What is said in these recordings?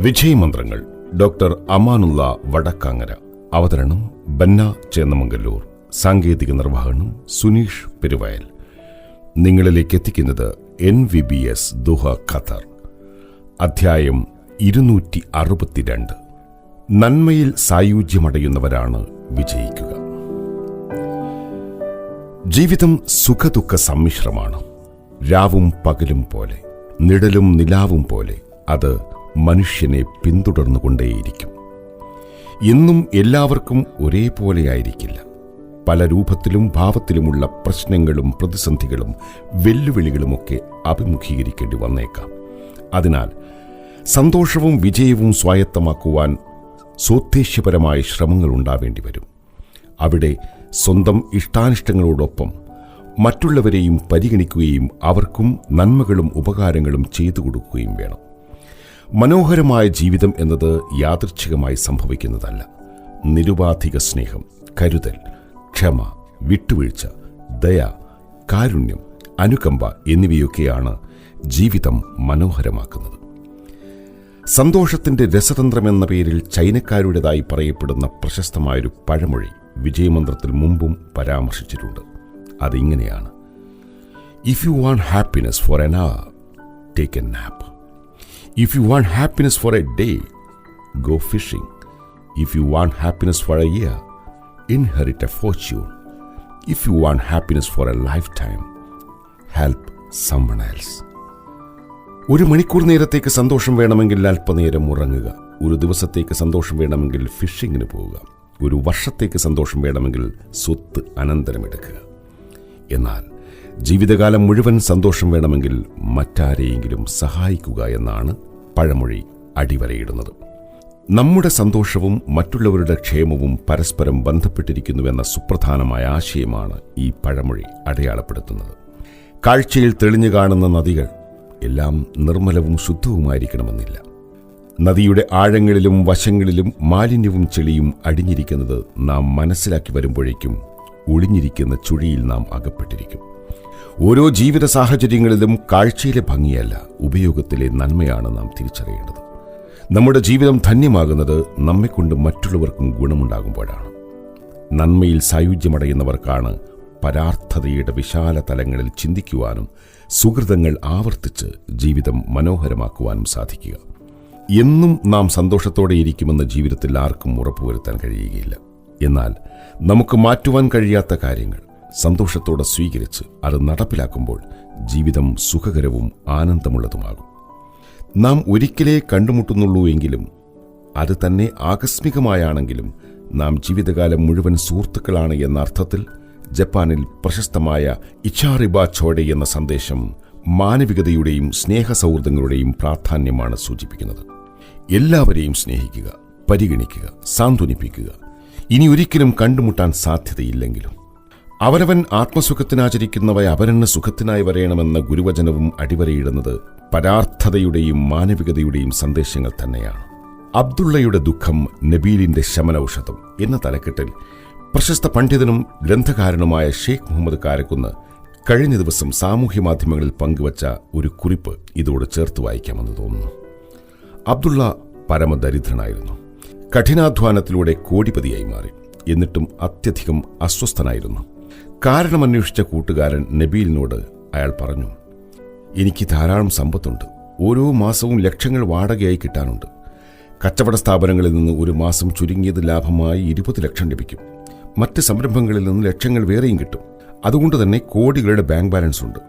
വിജയമന്ത്രങ്ങൾ doctor Amanullah Vadakkangara. അവതരണം ബന്ന ചേന്നമംഗല്ലൂർ. സാങ്കേതിക നിർവഹണം സുനീഷ് പെരുവയൽ. നിങ്ങളിലേക്ക് എത്തിക്കുന്നത് NVBS ദുഹ ഖത്തർ. അധ്യായം 262. നന്മയിൽ സായുജ്യമടയുന്നവരാണ് വിജയിക്കുക. ജീവിതം സുഖദുഃഖ സമ്മിശ്രമാണ്. രാവും പകലും പോലെ, നിഴലും നിലാവും പോലെ അത് മനുഷ്യനെ പിന്തുടർന്നുകൊണ്ടേയിരിക്കും. എന്നും എല്ലാവർക്കും ഒരേപോലെയായിരിക്കില്ല. പല രൂപത്തിലും ഭാവത്തിലുമുള്ള പ്രശ്നങ്ങളും പ്രതിസന്ധികളും വെല്ലുവിളികളുമൊക്കെ അഭിമുഖീകരിക്കേണ്ടി വന്നേക്കാം. അതിനാൽ സന്തോഷവും വിജയവും സ്വായത്തമാക്കുവാൻ സോദ്ദേശ്യപരമായ ശ്രമങ്ങൾ ഉണ്ടാവേണ്ടി വരും. അവിടെ സ്വന്തം ഇഷ്ടാനിഷ്ടങ്ങളോടൊപ്പം മറ്റുള്ളവരെയും പരിഗണിക്കുകയും അവർക്കും നന്മകളും ഉപകാരങ്ങളും ചെയ്തു കൊടുക്കുകയും വേണം. മനോഹരമായ ജീവിതം എന്നത് യാദൃച്ഛികമായി സംഭവിക്കുന്നതല്ല. നിരുപാധിക സ്നേഹം, കരുതൽ, ക്ഷമ, വിട്ടുവീഴ്ച, ദയ, കാരുണ്യം, അനുകമ്പ എന്നിവയൊക്കെയാണ് ജീവിതം മനോഹരമാക്കുന്നത്. സന്തോഷത്തിന്റെ രസതന്ത്രമെന്ന പേരിൽ ചൈനക്കാരുടേതായി പറയപ്പെടുന്ന പ്രശസ്തമായൊരു പഴമൊഴി വിജയമന്ത്രത്തിൽ മുമ്പും പരാമർശിച്ചിട്ടുണ്ട്. അതിങ്ങനെയാണ്: if you want happiness four an hour, take a nap. If you want happiness for a day, go fishing. If you want happiness for a year, inherit a fortune. If you want happiness for a lifetime, help someone else. ഒരു മണിക്കൂർ നേരത്തേക്ക് സന്തോഷം വേണമെങ്കിൽ അല്പനേരം ഉറങ്ങുക. ഒരു ദിവസത്തേക്ക് സന്തോഷം വേണമെങ്കിൽ ഫിഷിങ്ങിന് പോവുക. ഒരു വർഷത്തേക്ക് സന്തോഷം വേണമെങ്കിൽ സ്വത്ത് അനന്തരമെടുക്കുക. എന്നാൽ ജീവിതകാലം മുഴുവൻ സന്തോഷം വേണമെങ്കിൽ മറ്റാരെയെങ്കിലും സഹായിക്കുക എന്നാണ് പഴമൊഴി അടിവരയിടുന്നത്. നമ്മുടെ സന്തോഷവും മറ്റുള്ളവരുടെ ക്ഷേമവും പരസ്പരം ബന്ധപ്പെട്ടിരിക്കുന്നുവെന്ന സുപ്രധാനമായ ആശയമാണ് ഈ പഴമൊഴി അടയാളപ്പെടുത്തുന്നത്. കാഴ്ചയിൽ തെളിഞ്ഞു കാണുന്ന നദികൾ എല്ലാം നിർമ്മലവും ശുദ്ധവുമായിരിക്കണമെന്നില്ല. നദിയുടെ ആഴങ്ങളിലും വശങ്ങളിലും മാലിന്യവും ചെളിയും അടിഞ്ഞിരിക്കുന്നത് നാം മനസ്സിലാക്കി വരുമ്പോഴേക്കും ഒളിഞ്ഞിരിക്കുന്ന ചുഴിയിൽ നാം അകപ്പെട്ടിരിക്കും. ഓരോ ജീവിത സാഹചര്യങ്ങളിലും കാഴ്ചയിലെ ഭംഗിയല്ല, ഉപയോഗത്തിലെ നന്മയാണ് നാം തിരിച്ചറിയേണ്ടത്. നമ്മുടെ ജീവിതം ധന്യമാകുന്നത് നമ്മെക്കൊണ്ട് മറ്റുള്ളവർക്കും ഗുണമുണ്ടാകുമ്പോഴാണ്. നന്മയിൽ സായുജ്യമടയുന്നവർക്കാണ് പരാർത്ഥതയുടെ വിശാല തലങ്ങളിൽ ചിന്തിക്കുവാനും സുഹൃതങ്ങൾ ആവർത്തിച്ച് ജീവിതം മനോഹരമാക്കുവാനും സാധിക്കുക. എന്നും നാം സന്തോഷത്തോടെ ഇരിക്കുമെന്ന് ജീവിതത്തിൽ ആർക്കും ഉറപ്പുവരുത്താൻ കഴിയുകയില്ല. എന്നാൽ നമുക്ക് മാറ്റുവാൻ കഴിയാത്ത കാര്യങ്ങൾ സന്തോഷത്തോടെ സ്വീകരിച്ച് അത് നടപ്പിലാക്കുമ്പോൾ ജീവിതം സുഖകരവും ആനന്ദമുള്ളതുമാകും. നാം ഒരിക്കലേ കണ്ടുമുട്ടുന്നുള്ളൂ എങ്കിലും അത് തന്നെ ആകസ്മികമായാണെങ്കിലും നാം ജീവിതകാലം മുഴുവൻ സുഹൃത്തുക്കളാണ് എന്ന അർത്ഥത്തിൽ ജപ്പാനിൽ പ്രശസ്തമായ ഇച്ചാറിബ ചോഡെ എന്ന സന്ദേശം മാനവികതയുടെയും സ്നേഹസൗഹൃദങ്ങളുടെയും പ്രാധാന്യമാണ് സൂചിപ്പിക്കുന്നത്. എല്ലാവരെയും സ്നേഹിക്കുക, പരിഗണിക്കുക, സാന്ത്വനിപ്പിക്കുക. ഇനി ഒരിക്കലും കണ്ടുമുട്ടാൻ സാധ്യതയില്ലെങ്കിലും അവനവൻ ആത്മസുഖത്തിനാചരിക്കുന്നവ അവരന് സുഖത്തിനായി വരയണമെന്ന ഗുരുവചനവും അടിവരയിടുന്നത് പരാർത്ഥതയുടെയും മാനവികതയുടെയും സന്ദേശങ്ങൾ തന്നെയാണ്. അബ്ദുള്ളയുടെ ദുഃഖം നബീലിന്റെ ശമനൌഷധം എന്ന തലക്കെട്ടിൽ പ്രശസ്ത പണ്ഡിതനും ഗ്രന്ഥകാരനുമായ ഷെയ്ഖ് മുഹമ്മദ് കാരക്കുന്ന് കഴിഞ്ഞ ദിവസം സാമൂഹ്യ മാധ്യമങ്ങളിൽ പങ്കുവച്ച ഒരു കുറിപ്പ് ഇതോട് ചേർത്ത് വായിക്കാമെന്ന് തോന്നുന്നു. അബ്ദുള്ള പരമദരിദ്രനായിരുന്നു. കഠിനാധ്വാനത്തിലൂടെ കോടിപതിയായി മാറി. എന്നിട്ടും അത്യധികം അസ്വസ്ഥനായിരുന്നു. കാരണമന്വേഷിച്ച കൂട്ടുകാരൻ നബീലിനോട് അയാൾ പറഞ്ഞു: എനിക്ക് ധാരാളം സമ്പത്തുണ്ട്. ഓരോ മാസവും ലക്ഷങ്ങൾ വാടകയായി കിട്ടാനുണ്ട്. കച്ചവട സ്ഥാപനങ്ങളിൽ നിന്ന് ഒരു മാസം ചുരുങ്ങിയത് ലാഭമായി 20 ലക്ഷം ലഭിക്കും. മറ്റ് സംരംഭങ്ങളിൽ നിന്ന് ലക്ഷങ്ങൾ വേറെയും കിട്ടും. അതുകൊണ്ട് തന്നെ കോടികളുടെ ബാങ്ക് ബാലൻസ് ഉണ്ട്.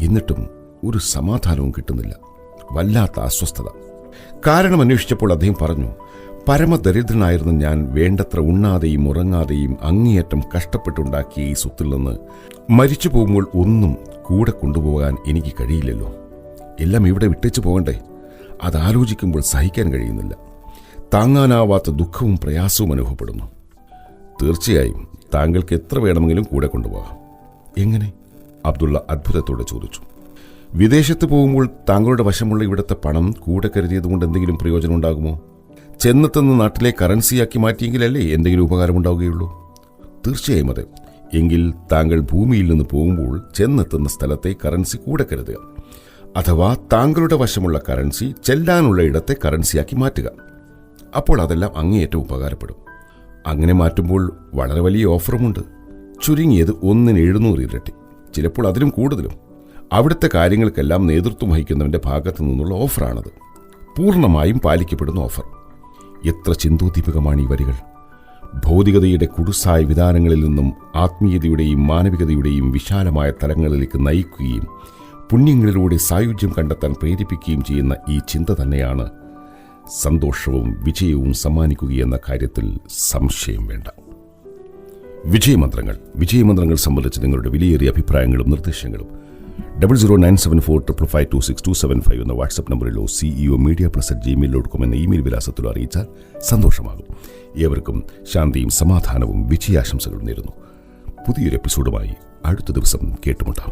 എന്നിട്ടും ഒരു സമാധാനവും കിട്ടുന്നില്ല. വല്ലാത്ത അസ്വസ്ഥത. കാരണം അന്വേഷിച്ചപ്പോൾ അദ്ദേഹം പറഞ്ഞു: പരമദരിദ്രനായിരുന്ന ഞാൻ വേണ്ടത്ര ഉണ്ണാതെയും ഉറങ്ങാതെയും അങ്ങേയറ്റം കഷ്ടപ്പെട്ടുണ്ടാക്കിയ ഈ സ്വത്തിൽ നിന്ന് മരിച്ചു പോകുമ്പോൾ ഒന്നും കൂടെ കൊണ്ടുപോകാൻ എനിക്ക് കഴിയില്ലല്ലോ. എല്ലാം ഇവിടെ വിട്ടേച്ചു പോകണ്ടേ? അതാലോചിക്കുമ്പോൾ സഹിക്കാൻ കഴിയുന്നില്ല. താങ്ങാനാവാത്ത ദുഃഖവും പ്രയാസവും അനുഭവപ്പെടുന്നു. തീർച്ചയായും താങ്കൾക്ക് എത്ര വേണമെങ്കിലും കൂടെ കൊണ്ടുപോകാം. എങ്ങനെ? അബ്ദുള്ള അത്ഭുതത്തോടെ ചോദിച്ചു. വിദേശത്ത് പോകുമ്പോൾ താങ്കളുടെ വശമുള്ള ഇവിടുത്തെ പണം കൂടെ കരുതിയതുകൊണ്ട് എന്തെങ്കിലും പ്രയോജനം ഉണ്ടാകുമോ? ചെന്നെത്തുന്ന നാട്ടിലെ കറൻസിയാക്കി മാറ്റിയെങ്കിലല്ലേ എന്തെങ്കിലും ഉപകാരമുണ്ടാവുകയുള്ളൂ? തീർച്ചയായും അതെ. എങ്കിൽ താങ്കൾ ഭൂമിയിൽ നിന്ന് പോകുമ്പോൾ ചെന്നെത്തുന്ന സ്ഥലത്തെ കറൻസി കൂടെ കരുതുക. അഥവാ താങ്കളുടെ വശമുള്ള കറൻസി ചെല്ലാനുള്ള ഇടത്തെ കറൻസിയാക്കി മാറ്റുക. അപ്പോൾ അതെല്ലാം അങ്ങേയറ്റം ഉപകാരപ്പെടും. അങ്ങനെ മാറ്റുമ്പോൾ വളരെ വലിയ ഓഫറുമുണ്ട്. ചുരുങ്ങിയത് 1/700 ഇരട്ടി, ചിലപ്പോൾ അതിലും കൂടുതലും. അവിടുത്തെ കാര്യങ്ങൾക്കെല്ലാം നേതൃത്വം വഹിക്കുന്നവൻ്റെ ഭാഗത്തു നിന്നുള്ള ഓഫറാണത്. പൂർണ്ണമായും പാലിക്കപ്പെടുന്ന ഓഫർ. എത്ര ചിന്തോദ്ദീപകമാണ് ഈ വരികൾ! ഭൗതികതയുടെ കുടുസായ വിധാനങ്ങളിൽ നിന്നും ആത്മീയതയുടെയും മാനവികതയുടെയും വിശാലമായ തലങ്ങളിലേക്ക് നയിക്കുകയും പുണ്യങ്ങളിലൂടെ സായുജ്യം കണ്ടെത്താൻ പ്രേരിപ്പിക്കുകയും ചെയ്യുന്ന ഈ ചിന്ത തന്നെയാണ് സന്തോഷവും വിജയവും സമ്മാനിക്കുകയെന്ന കാര്യത്തിൽ സംശയം വേണ്ട. വിജയമന്ത്രങ്ങൾ സംബന്ധിച്ച് നിങ്ങളുടെ വിലയേറിയ അഭിപ്രായങ്ങളും നിർദ്ദേശങ്ങളും 009745526275 എന്ന വാട്സ്ആപ്പ് നമ്പറിലോ ceomedia+@gmail.com എന്ന ഇമെയിൽ വിലാസത്തിലോ അറിയിച്ചാൽ സന്തോഷമാകും. ഏവർക്കും ശാന്തിയും സമാധാനവും വിജയാശംസകളും നേരുന്നു. പുതിയൊരു എപ്പിസോഡുമായി അടുത്ത ദിവസം കേട്ടുമുട്ടാം.